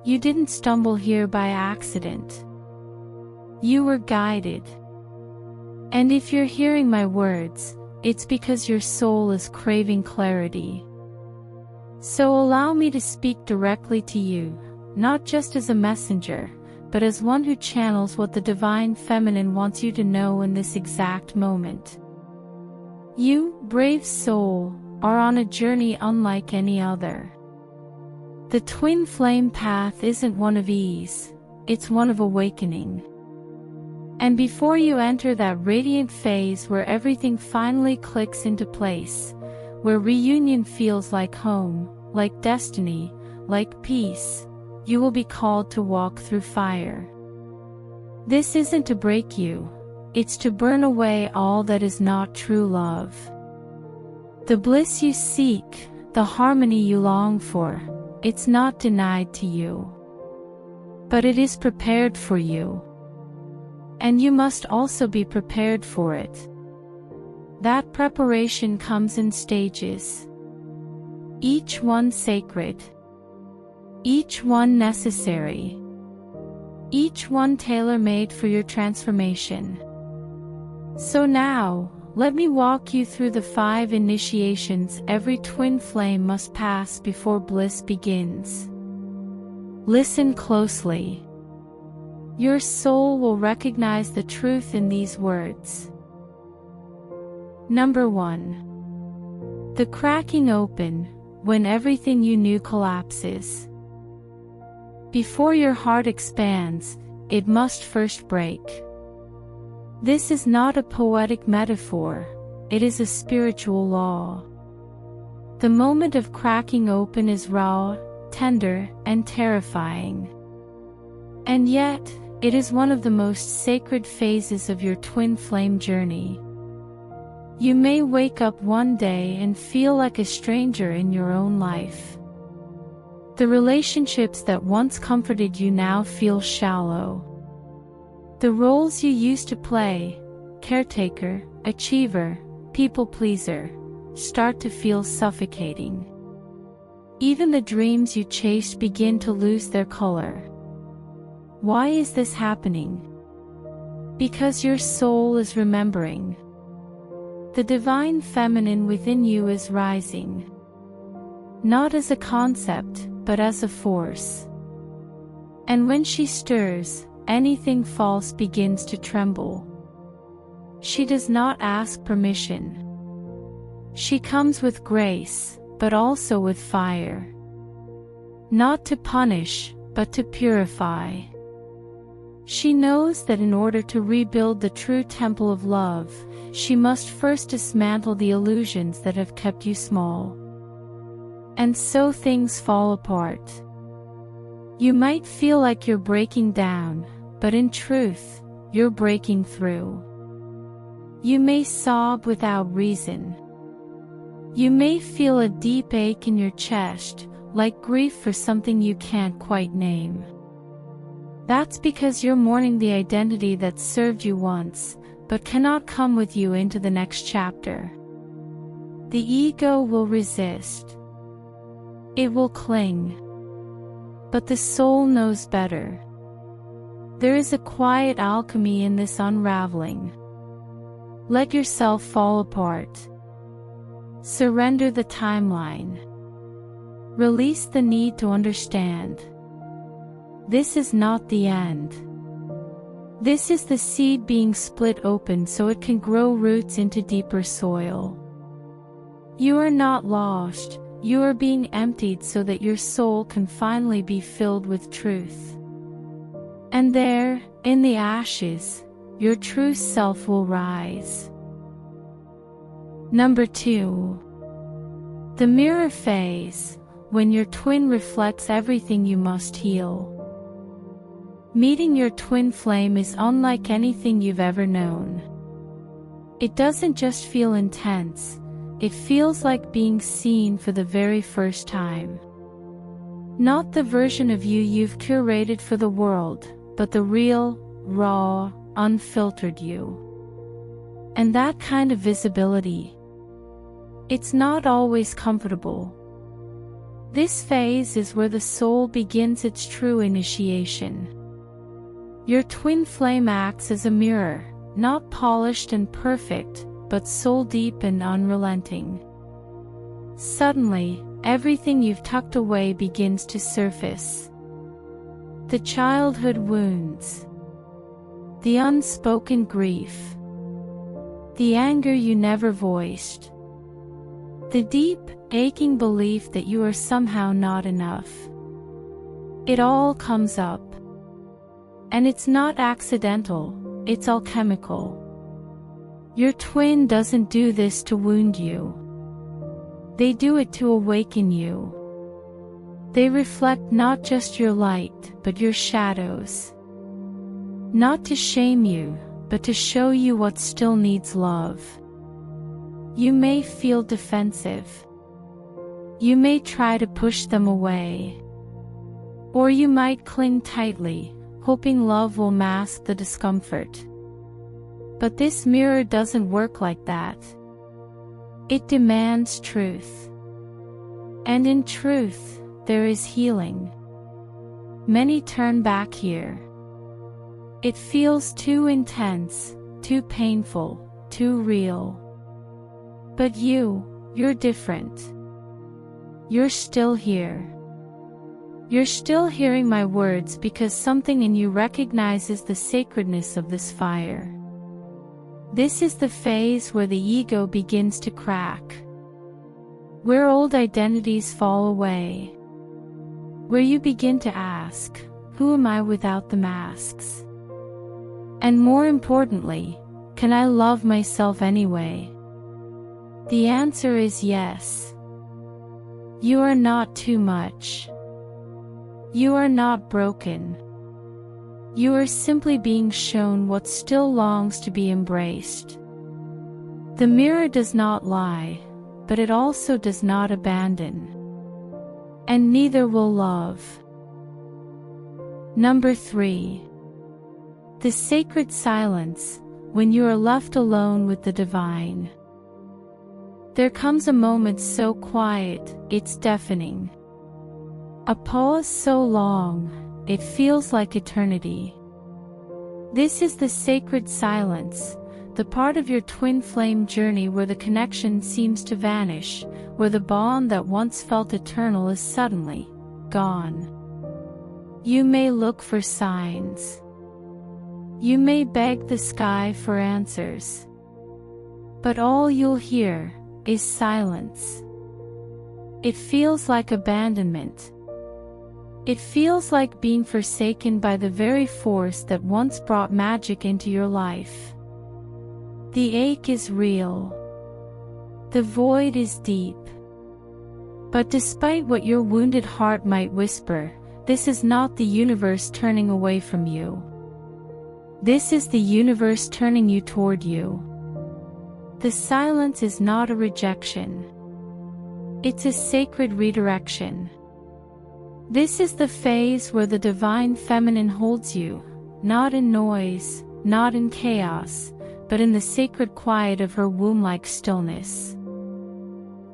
You didn't stumble here by accident. You were guided. And if you're hearing my words, it's because your soul is craving clarity. So allow me to speak directly to you, not just as a messenger, but as one who channels what the Divine Feminine wants you to know in this exact moment. You, brave soul, are on a journey unlike any other. The twin flame path isn't one of ease, it's one of awakening. And before you enter that radiant phase where everything finally clicks into place, where reunion feels like home, like destiny, like peace, you will be called to walk through fire. This isn't to break you, it's to burn away all that is not true love. The bliss you seek, the harmony you long for, it's not denied to you. But it is prepared for you. And you must also be prepared for it. That preparation comes in stages. Each one sacred. Each one necessary. Each one tailor-made for your transformation. So now, let me walk you through the 5 initiations every twin flame must pass before bliss begins. Listen closely. Your soul will recognize the truth in these words. Number 1. The cracking open, when everything you knew collapses. Before your heart expands, it must first break. This is not a poetic metaphor, it is a spiritual law. The moment of cracking open is raw, tender, and terrifying. And yet, it is one of the most sacred phases of your twin flame journey. You may wake up one day and feel like a stranger in your own life. The relationships that once comforted you now feel shallow. The roles you used to play, caretaker, achiever, people pleaser, start to feel suffocating. Even the dreams you chased begin to lose their color. Why is this happening? Because your soul is remembering. The Divine Feminine within you is rising. Not as a concept, but as a force. And when she stirs, anything false begins to tremble. She does not ask permission. She comes with grace, but also with fire. Not to punish, but to purify. She knows that in order to rebuild the true temple of love, she must first dismantle the illusions that have kept you small. And so things fall apart. You might feel like you're breaking down, but in truth, you're breaking through. You may sob without reason. You may feel a deep ache in your chest, like grief for something you can't quite name. That's because you're mourning the identity that served you once, but cannot come with you into the next chapter. The ego will resist. It will cling. But the soul knows better. There is a quiet alchemy in this unraveling. Let yourself fall apart. Surrender the timeline. Release the need to understand. This is not the end. This is the seed being split open so it can grow roots into deeper soil. You are not lost, you are being emptied so that your soul can finally be filled with truth. And there, in the ashes, your true self will rise. Number 2. The mirror phase, when your twin reflects everything you must heal. Meeting your twin flame is unlike anything you've ever known. It doesn't just feel intense, it feels like being seen for the very first time. Not the version of you you've curated for the world, but the real, raw, unfiltered you. And that kind of visibility, it's not always comfortable. This phase is where the soul begins its true initiation. Your twin flame acts as a mirror, not polished and perfect, but soul-deep and unrelenting. Suddenly, everything you've tucked away begins to surface. The childhood wounds, the unspoken grief, the anger you never voiced, the deep, aching belief that you are somehow not enough. It all comes up. And it's not accidental, it's alchemical. Your twin doesn't do this to wound you. They do it to awaken you. They reflect not just your light, but your shadows. Not to shame you, but to show you what still needs love. You may feel defensive. You may try to push them away. Or you might cling tightly, hoping love will mask the discomfort. But this mirror doesn't work like that. It demands truth. And in truth, there is healing. Many turn back here. It feels too intense, too painful, too real. But you're different. You're still here. You're still hearing my words because something in you recognizes the sacredness of this fire. This is the phase where the ego begins to crack, where old identities fall away, where you begin to ask, who am I without the masks? And more importantly, can I love myself anyway? The answer is yes. You are not too much. You are not broken. You are simply being shown what still longs to be embraced. The mirror does not lie, but it also does not abandon. And neither will love. Number 3. The sacred silence, when you are left alone with the divine. There comes a moment so quiet, it's deafening. A pause so long, it feels like eternity. This is the sacred silence, the part of your twin flame journey where the connection seems to vanish, where the bond that once felt eternal is suddenly gone. You may look for signs. You may beg the sky for answers. But all you'll hear is silence. It feels like abandonment. It feels like being forsaken by the very force that once brought magic into your life. The ache is real. The void is deep. But despite what your wounded heart might whisper, this is not the universe turning away from you. This is the universe turning you toward you. The silence is not a rejection. It's a sacred redirection. This is the phase where the divine feminine holds you, not in noise, not in chaos, but in the sacred quiet of her womb-like stillness.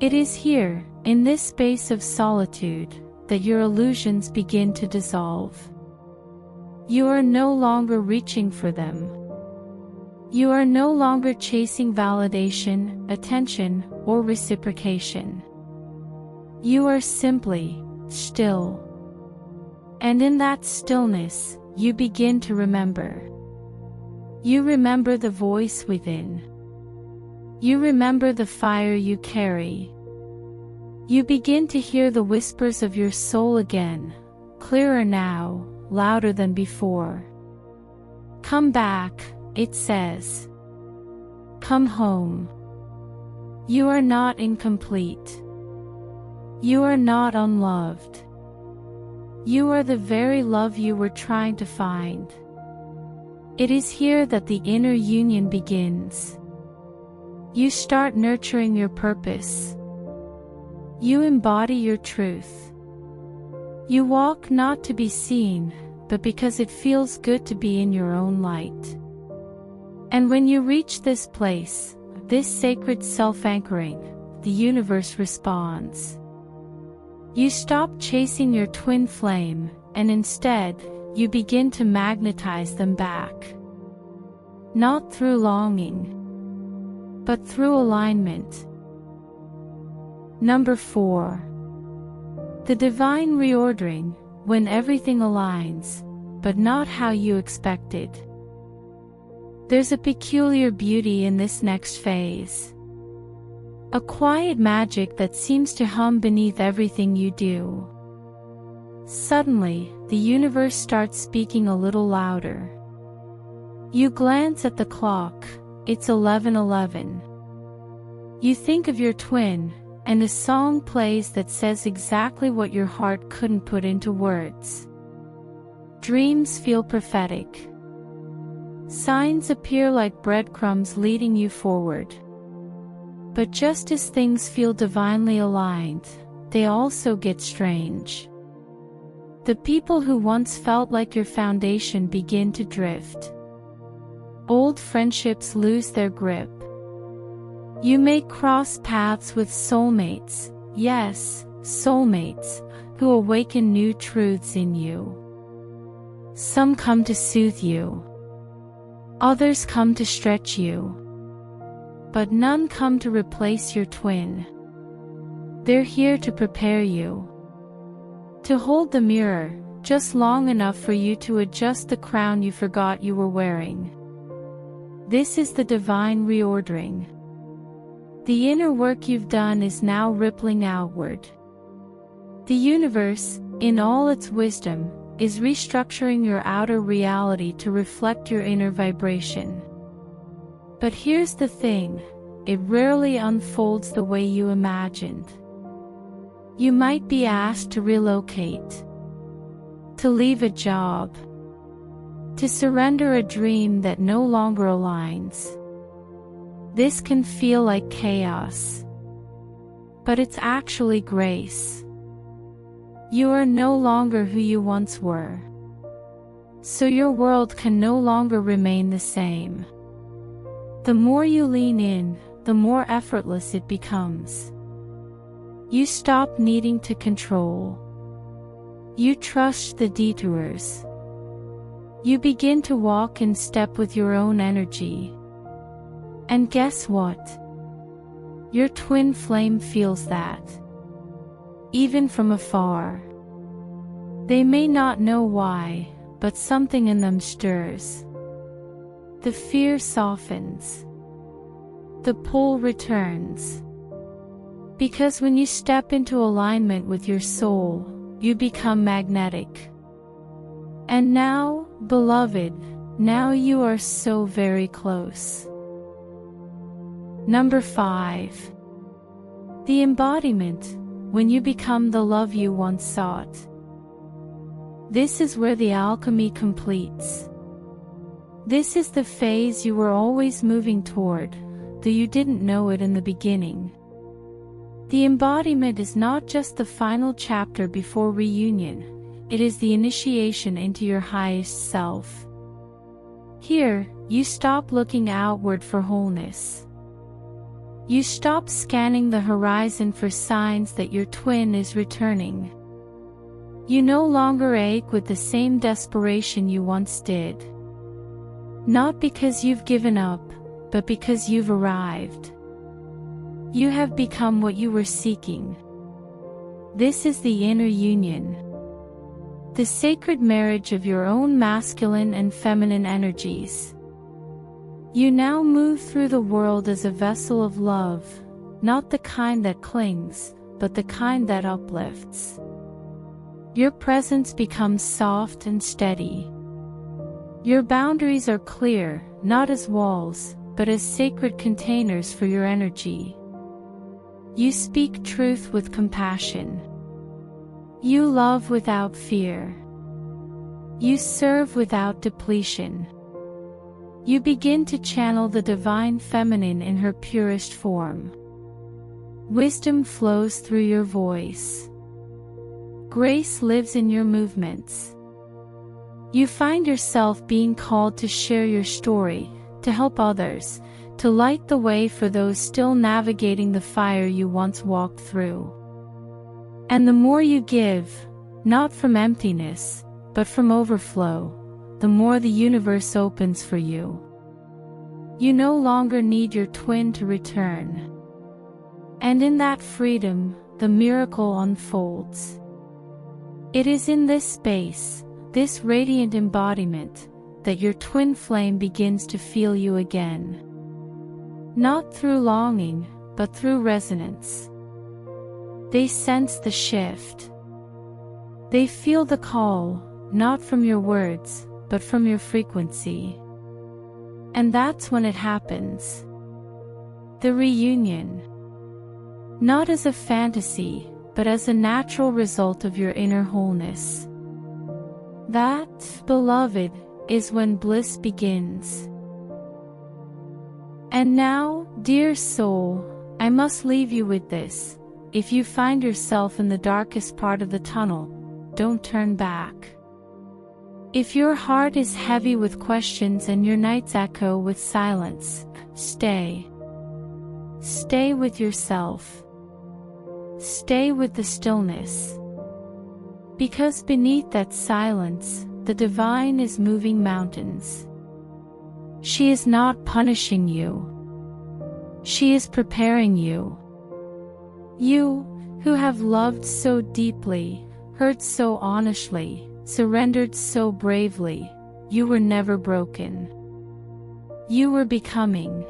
It is here, in this space of solitude, that your illusions begin to dissolve. You are no longer reaching for them. You are no longer chasing validation, attention, or reciprocation. You are simply still. And in that stillness, you begin to remember. You remember the voice within. You remember the fire you carry. You begin to hear the whispers of your soul again, clearer now, louder than before. Come back, it says. Come home. You are not incomplete. You are not unloved. You are the very love you were trying to find. It is here that the inner union begins. You start nurturing your purpose. You embody your truth. You walk not to be seen, but because it feels good to be in your own light. And when you reach this place, this sacred self-anchoring, the universe responds. You stop chasing your twin flame, and instead, you begin to magnetize them back. Not through longing, but through alignment. Number 4. The divine reordering, when everything aligns, but not how you expected. There's a peculiar beauty in this next phase. A quiet magic that seems to hum beneath everything you do. Suddenly, the universe starts speaking a little louder. You glance at the clock, it's 11:11. You think of your twin, and a song plays that says exactly what your heart couldn't put into words. Dreams feel prophetic. Signs appear like breadcrumbs leading you forward. But just as things feel divinely aligned, they also get strange. The people who once felt like your foundation begin to drift. Old friendships lose their grip. You may cross paths with soulmates, yes, soulmates, who awaken new truths in you. Some come to soothe you. Others come to stretch you. But none come to replace your twin. They're here to prepare you. To hold the mirror, just long enough for you to adjust the crown you forgot you were wearing. This is the divine reordering. The inner work you've done is now rippling outward. The universe, in all its wisdom, is restructuring your outer reality to reflect your inner vibration. But here's the thing, it rarely unfolds the way you imagined. You might be asked to relocate, to leave a job, to surrender a dream that no longer aligns. This can feel like chaos, but it's actually grace. You are no longer who you once were, so your world can no longer remain the same. The more you lean in, the more effortless it becomes. You stop needing to control. You trust the detours. You begin to walk in step with your own energy. And guess what? Your twin flame feels that. Even from afar. They may not know why, but something in them stirs. The fear softens. The pull returns. Because when you step into alignment with your soul, you become magnetic. And now, beloved, now you are so very close. Number 5. The embodiment, when you become the love you once sought. This is where the alchemy completes. This is the phase you were always moving toward, though you didn't know it in the beginning. The embodiment is not just the final chapter before reunion, it is the initiation into your highest self. Here, you stop looking outward for wholeness. You stop scanning the horizon for signs that your twin is returning. You no longer ache with the same desperation you once did. Not because you've given up, but because you've arrived. You have become what you were seeking. This is the inner union. The sacred marriage of your own masculine and feminine energies. You now move through the world as a vessel of love, not the kind that clings, but the kind that uplifts. Your presence becomes soft and steady. Your boundaries are clear, not as walls, but as sacred containers for your energy. You speak truth with compassion. You love without fear. You serve without depletion. You begin to channel the divine feminine in her purest form. Wisdom flows through your voice. Grace lives in your movements. You find yourself being called to share your story, to help others, to light the way for those still navigating the fire you once walked through. And the more you give, not from emptiness, but from overflow, the more the universe opens for you. You no longer need your twin to return. And in that freedom, the miracle unfolds. It is in this space, this radiant embodiment, that your twin flame begins to feel you again. Not through longing, but through resonance. They sense the shift. They feel the call, not from your words, but from your frequency. And that's when it happens. The reunion. Not as a fantasy, but as a natural result of your inner wholeness. That, beloved, is when bliss begins. And now, dear soul, I must leave you with this. If you find yourself in the darkest part of the tunnel, don't turn back. If your heart is heavy with questions and your nights echo with silence, stay. Stay with yourself. Stay with the stillness. Because beneath that silence, the divine is moving mountains. She is not punishing you. She is preparing you. You, who have loved so deeply, hurt so honestly, surrendered so bravely, you were never broken. You were becoming.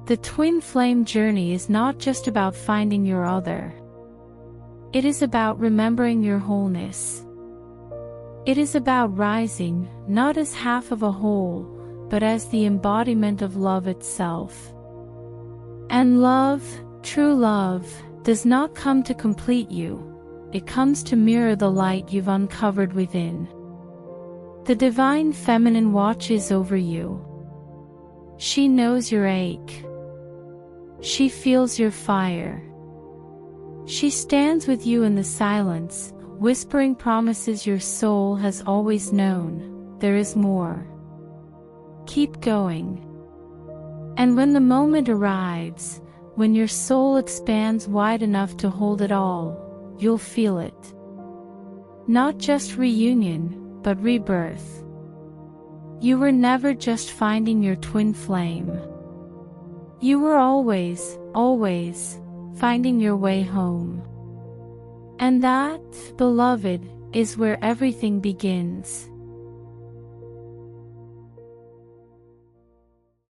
The twin flame journey is not just about finding your other. It is about remembering your wholeness. It is about rising, not as half of a whole, but as the embodiment of love itself. And love, true love, does not come to complete you. It comes to mirror the light you've uncovered within. The divine feminine watches over you. She knows your ache. She feels your fire. She stands with you in the silence, whispering promises your soul has always known. There is more. Keep going. And when the moment arrives, when your soul expands wide enough to hold it all, you'll feel it. Not just reunion, but rebirth. You were never just finding your twin flame. You were always, always, finding your way home. And that, beloved, is where everything begins.